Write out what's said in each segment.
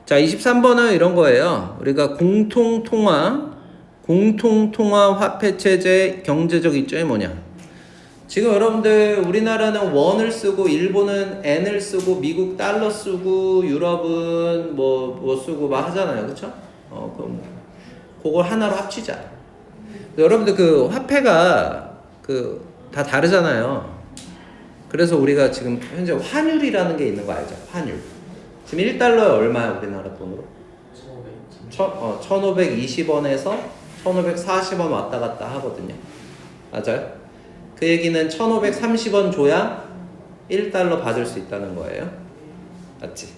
자, 23번은 이런 거예요. 우리가 공통통화 화폐체제 경제적 이점이 뭐냐? 지금 여러분들 우리나라는 원을 쓰고 일본은 엔을 쓰고 미국 달러 쓰고 유럽은 뭐 쓰고 막 하잖아요. 그쵸? 그럼 그걸 하나로 합치자. 여러분들 그 화폐가 다 다르잖아요. 그래서 우리가 지금 현재 환율이라는 게 있는 거 알죠? 환율. 지금 1달러에 얼마야 우리나라 돈으로? 1520원에서 1540원 왔다 갔다 하거든요. 맞아요? 그 얘기는 1530원 줘야 1달러 받을 수 있다는 거예요. 맞지?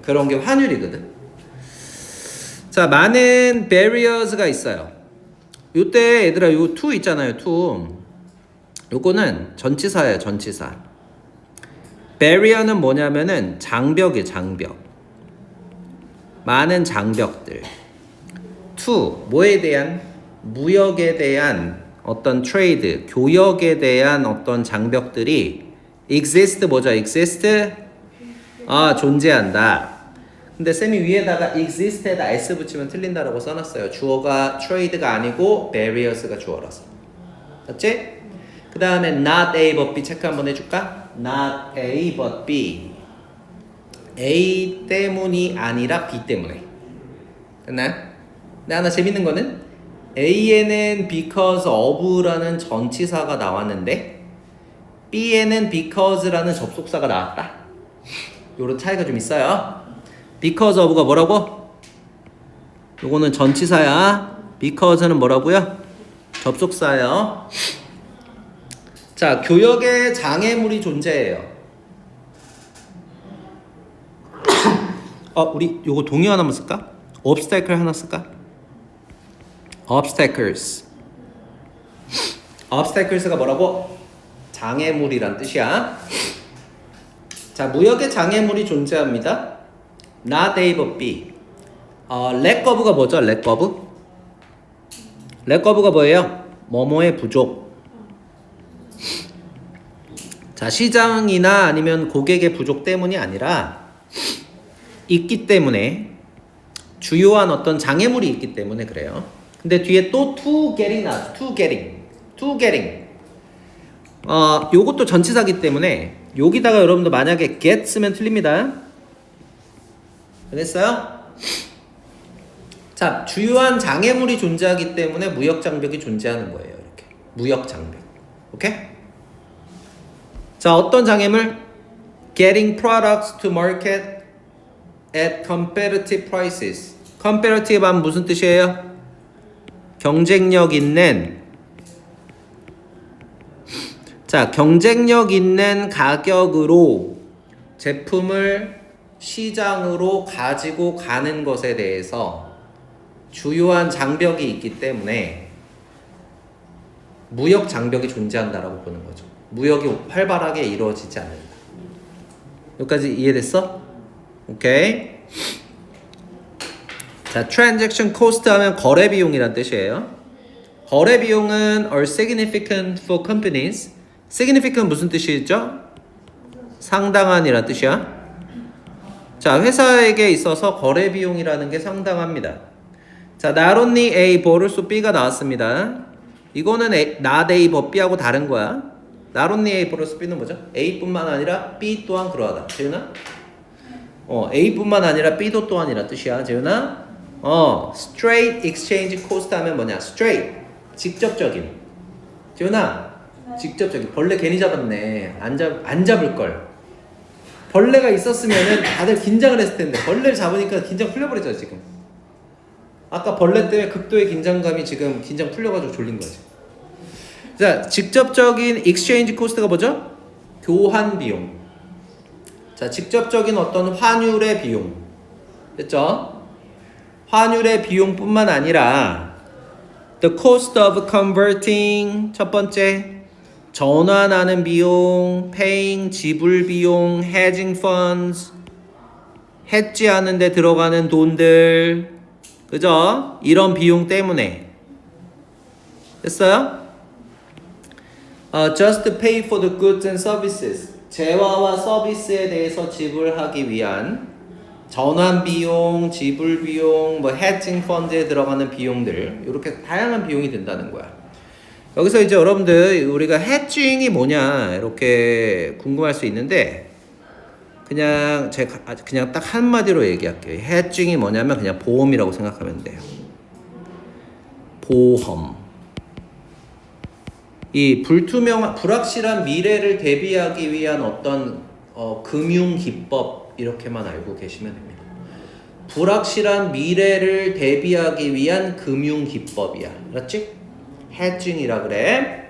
그런 게 환율이거든. 자, 많은 barriers가 있어요. 요때 얘들아 요 to 있잖아요. to. 요거는 전치사예요. 전치사. barrier는 뭐냐면은 장벽이에요. 장벽. 많은 장벽들. to 뭐에 대한? 무역에 대한 어떤 트레이드, 교역에 대한 어떤 장벽들이 exist 뭐죠? exist? 존재한다. 근데 쌤이 위에다가 exist에다 s 붙이면 틀린다라고 써놨어요. 주어가 trade가 아니고 barriers가 주어라서. 맞지? 그 다음에 not A but B 체크 한번 해줄까? not A but B. A 때문이 아니라 B 때문에. 됐나요? 근데 하나 재밌는 거는 A에는 because of라는 전치사가 나왔는데 B에는 because라는 접속사가 나왔다. 요런 차이가 좀 있어요. because of가 뭐라고? 요거는 전치사야. because는 뭐라고요? 접속사예요. 자, 교역에 장애물이 존재해요. 우리 요거 동의어 하나 쓸까? obstacle 하나 쓸까? obstacles가 뭐라고? 장애물이란 뜻이야. 자, 무역에 장애물이 존재합니다. not A but B. lack of가 뭐죠? lack of? lack of가 뭐예요? 뭐뭐의 부족. 자, 시장이나 아니면 고객의 부족 때문이 아니라 있기 때문에 주요한 어떤 장애물이 있기 때문에 그래요. 근데 뒤에 또 to getting 나왔어. to getting. 요것도 전치사기 때문에 여기다가 여러분들 만약에 get 쓰면 틀립니다. 알겠어요? 자, 주요한 장애물이 존재하기 때문에 무역 장벽이 존재하는 거예요. 이렇게 무역 장벽. 오케이? 자, 어떤 장애물? Getting products to market at competitive prices. competitive 하면 무슨 뜻이에요? 경쟁력 있는. 자, 경쟁력 있는 가격으로 제품을 시장으로 가지고 가는 것에 대해서 주요한 장벽이 있기 때문에 무역 장벽이 존재한다라고 보는 거죠. 무역이 활발하게 이루어지지 않는다. 여기까지 이해됐어? 오케이. 자, transaction cost 하면 거래 비용이란 뜻이에요. 거래 비용은 are significant for companies. significant 무슨 뜻이죠? 상당한이란 뜻이야. 자, 회사에게 있어서 거래 비용이라는 게 상당합니다. 자, not only A but also B가 나왔습니다. 이거는 not A but B하고 다른 거야. not only A but also B는 뭐죠? A뿐만 아니라 B 또한 그러하다. 재윤아? A뿐만 아니라 B도 또한이란 뜻이야. 재윤아? straight exchange cost 하면 뭐냐? straight 직접적인. 재윤아? 직접적인. 벌레 괜히 잡았네. 안 잡을 걸. 벌레가 있었으면은 다들 긴장을 했을 텐데 벌레를 잡으니까 긴장 풀려버리죠 지금. 아까 벌레 때문에 극도의 긴장감이 지금 긴장 풀려가지고 졸린 거지. 자, 직접적인 exchange cost가 뭐죠? 교환 비용. 자, 직접적인 어떤 환율의 비용. 됐죠? 환율의 비용뿐만 아니라 the cost of converting 첫 번째 전환하는 비용, paying 지불 비용, hedging funds 해지하는 데 들어가는 돈들, 그죠? 이런 비용 때문에. 됐어요? Just pay for the goods and services. 재화와 서비스에 대해서 지불하기 위한 전환 비용, 지불 비용, 뭐 해칭 펀드에 들어가는 비용들 이렇게 다양한 비용이 든다는 거야. 여기서 이제 여러분들 우리가 해칭이 뭐냐 이렇게 궁금할 수 있는데 그냥 제가 그냥 딱 한마디로 얘기할게요. 해칭이 뭐냐면 그냥 보험이라고 생각하면 돼요. 보험. 이 불확실한 미래를 대비하기 위한 어떤 금융 기법 이렇게만 알고 계시면 됩니다. 불확실한 미래를 대비하기 위한 금융 기법이야. 그렇지? hedging이라 그래.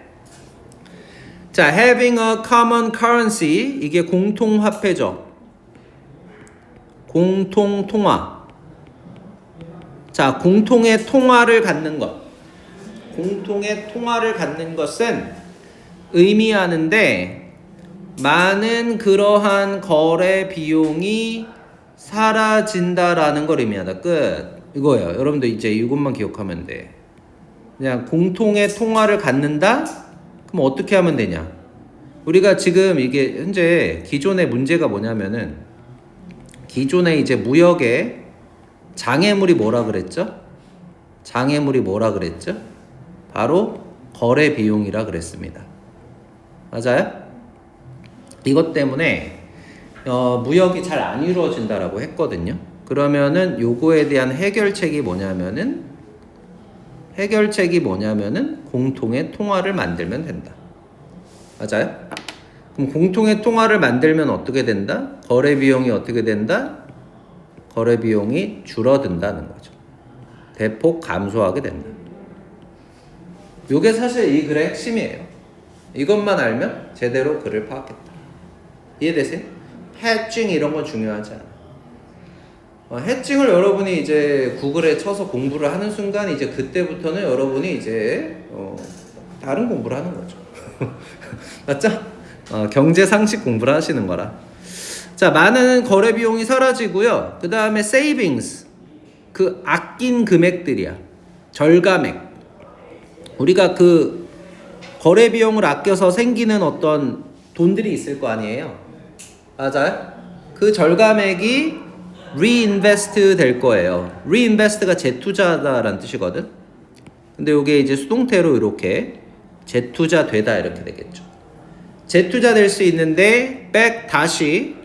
자, having a common currency 이게 공통화폐죠. 공통통화. 자, 공통의 통화를 갖는 것. 공통의 통화를 갖는 것은 의미하는데 많은 그러한 거래 비용이 사라진다라는 걸 의미하다. 끝. 이거예요. 여러분들 이제 이것만 기억하면 돼. 그냥 공통의 통화를 갖는다? 그럼 어떻게 하면 되냐? 우리가 지금 이게 현재 기존의 문제가 뭐냐면은 기존에 이제 무역의 장애물이 뭐라 그랬죠? 장애물이 뭐라 그랬죠? 바로 거래 비용이라 그랬습니다. 맞아요? 이것 때문에 무역이 잘 안 이루어진다라고 했거든요. 그러면은 요거에 대한 해결책이 뭐냐면은 공통의 통화를 만들면 된다. 맞아요? 그럼 공통의 통화를 만들면 어떻게 된다? 거래 비용이 어떻게 된다? 거래 비용이 줄어든다는 거죠. 대폭 감소하게 된다. 요게 사실 이 글의 핵심이에요. 이것만 알면 제대로 글을 파악했다. 이해되세요? 해칭 이런 건 중요하지 않아. 해칭을 여러분이 이제 구글에 쳐서 공부를 하는 순간 이제 그때부터는 여러분이 이제 다른 공부를 하는 거죠. 맞죠? 경제 상식 공부를 하시는 거라. 자, 많은 거래 비용이 사라지고요. 그 다음에 savings, 그 아낀 금액들이야. 절감액. 우리가 그 거래 비용을 아껴서 생기는 어떤 돈들이 있을 거 아니에요. 맞아요? 그 절감액이 reinvest 될 거예요. reinvest가 재투자다라는 뜻이거든. 근데 이게 이제 수동태로 이렇게 재투자되다 이렇게 되겠죠. 재투자 될 수 있는데 back 다시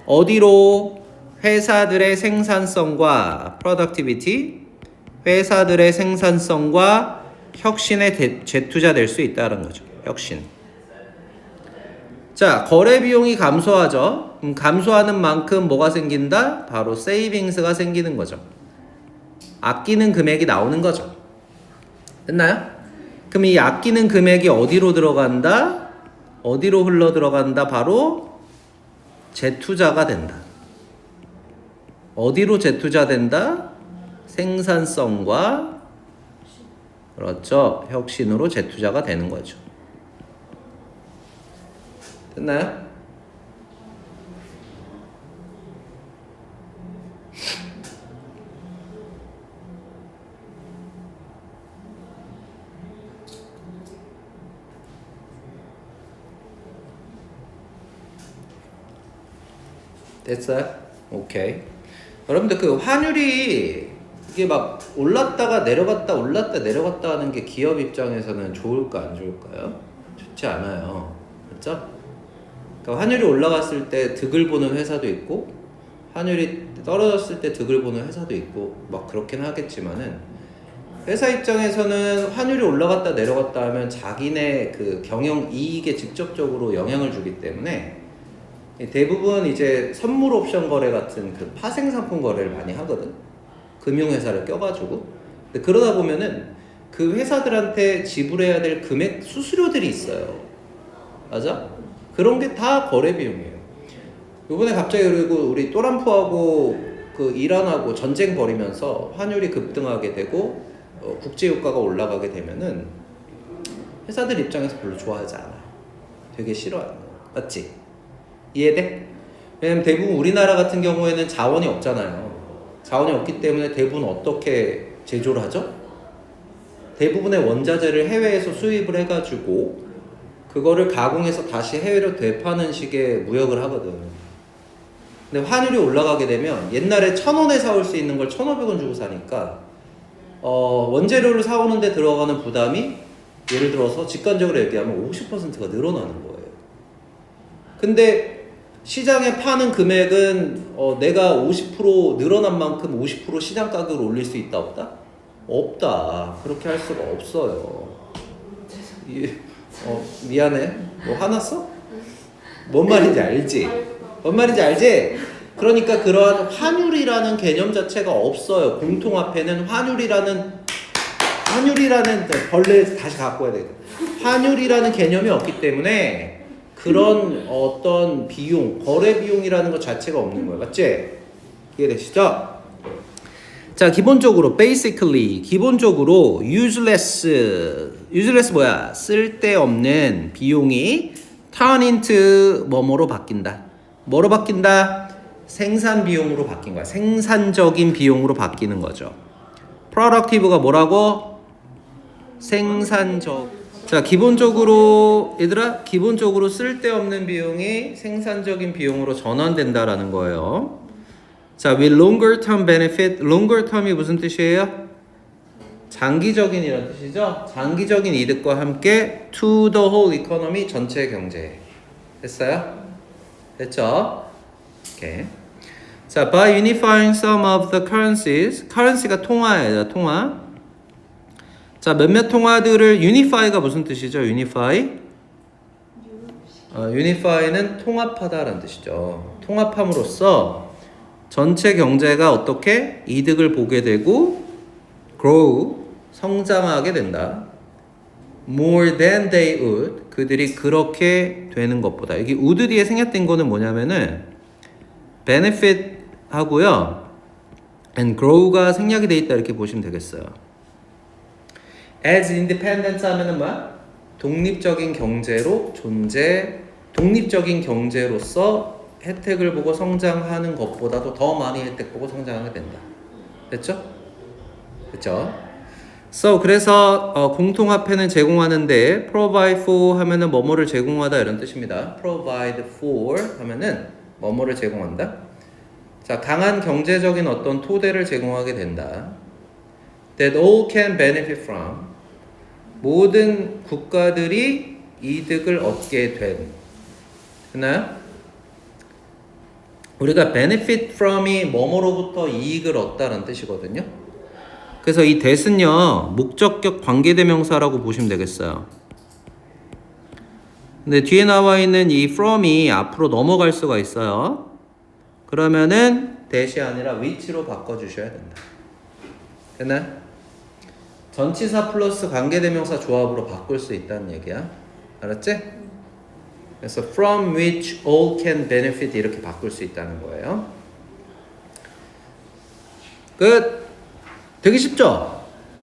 어디로? 회사들의 생산성과 productivity, 회사들의 생산성과 혁신에 재투자될 수 있다는 거죠. 혁신. 자, 거래 비용이 감소하죠. 감소하는 만큼 뭐가 생긴다? 바로 세이빙스가 생기는 거죠. 아끼는 금액이 나오는 거죠. 됐나요? 그럼 이 아끼는 금액이 어디로 들어간다? 어디로 흘러 들어간다? 바로 재투자가 된다. 어디로 재투자된다? 생산성과 그렇죠. 혁신으로 재투자가 되는 거죠. 됐나요? 됐어요? 오케이. 여러분들 그 환율이 이게 막 올랐다가 내려갔다 올랐다 내려갔다 하는 게 기업 입장에서는 좋을까 안 좋을까요? 좋지 않아요. 그렇죠? 그러니까 환율이 올라갔을 때 득을 보는 회사도 있고 환율이 떨어졌을 때 득을 보는 회사도 있고 막 그렇긴 하겠지만은 회사 입장에서는 환율이 올라갔다 내려갔다 하면 자기네 그 경영 이익에 직접적으로 영향을 주기 때문에 대부분 이제 선물 옵션 거래 같은 그 파생 상품 거래를 많이 하거든. 금융회사를 껴가지고. 근데 그러다 보면은 그 회사들한테 지불해야 될 금액 수수료들이 있어요. 맞아? 그런 게 다 거래 비용이에요. 요번에 갑자기 그리고 우리 또람프하고 그 이란하고 전쟁 벌이면서 환율이 급등하게 되고 국제유가가 올라가게 되면은 회사들 입장에서 별로 좋아하지 않아. 되게 싫어요. 맞지? 이해돼? 왜냐면 대부분 우리나라 같은 경우에는 자원이 없잖아요. 자원이 없기 때문에 대부분 어떻게 제조를 하죠? 대부분의 원자재를 해외에서 수입을 해가지고 그거를 가공해서 다시 해외로 되파는 식의 무역을 하거든. 근데 환율이 올라가게 되면 옛날에 1,000원에 사올 수 있는 걸 1,500원 주고 사니까 원재료를 사오는데 들어가는 부담이 예를 들어서 직관적으로 얘기하면 50%가 늘어나는 거예요. 근데 시장에 파는 금액은 내가 50% 늘어난 만큼 50% 시장 가격을 올릴 수 있다 없다? 없다. 그렇게 할 수가 없어요. 미안해. 뭐 화났어? 뭔 말인지 알지? 뭔 말인지 알지? 그러니까 그러한 환율이라는 개념 자체가 없어요. 공통화폐는 환율이라는 벌레 다시 갖고 와야 되겠다. 환율이라는 개념이 없기 때문에 그런 어떤 비용, 거래 비용이라는 것 자체가 없는 거예요. 맞지? 이해되시죠? 자, 기본적으로 기본적으로 useless 뭐야? 쓸데없는 비용이 turn into 뭐뭐로 바뀐다. 뭐로 바뀐다? 생산 비용으로 바뀐 거야. 생산적인 비용으로 바뀌는 거죠. productive가 뭐라고? 생산적. 자, 기본적으로 얘들아, 기본적으로 쓸데없는 비용이 생산적인 비용으로 전환된다라는 거예요. 자, with longer term benefit. longer term이 무슨 뜻이에요? 장기적인 이런 뜻이죠. 장기적인 이득과 함께 to the whole economy, 전체 경제. 됐어요? 됐죠? 오케이. 자, by unifying some of the currencies. currency가 통화예요. 통화. 자, 몇몇 통화들을 unify가 무슨 뜻이죠? unify는 통합하다라는 뜻이죠. 통합함으로써 전체 경제가 어떻게 이득을 보게 되고 grow, 성장하게 된다. more than they would, 그들이 그렇게 되는 것보다. 여기 would 뒤에 생략된 거는 뭐냐면은 benefit 하고요 and grow가 생략이 돼 있다 이렇게 보시면 되겠어요. as independent 하면은 뭐야? 독립적인 경제로 독립적인 경제로서 혜택을 보고 성장하는 것보다도 더 많이 혜택 보고 성장하게 된다. 됐죠? 그렇죠? So 그래서 공통화폐는 제공하는데 provide for 하면은 뭐뭐를 제공하다 이런 뜻입니다. provide for 하면은 뭐뭐를 제공한다. 자, 강한 경제적인 어떤 토대를 제공하게 된다. That all can benefit from. 모든 국가들이 이득을 얻게 된. 됐나요? 우리가 benefit from이 뭐뭐로부터 이익을 얻다라는 뜻이거든요. 그래서 이 that은요 목적격 관계대명사라고 보시면 되겠어요. 근데 뒤에 나와 있는 이 from이 앞으로 넘어갈 수가 있어요. 그러면은 that이 아니라 which로 바꿔주셔야 된다. 됐나요? 전치사 플러스 관계대명사 조합으로 바꿀 수 있다는 얘기야. 알았지? 그래서 from which all can benefit 이렇게 바꿀 수 있다는 거예요. 끝. 되게 쉽죠?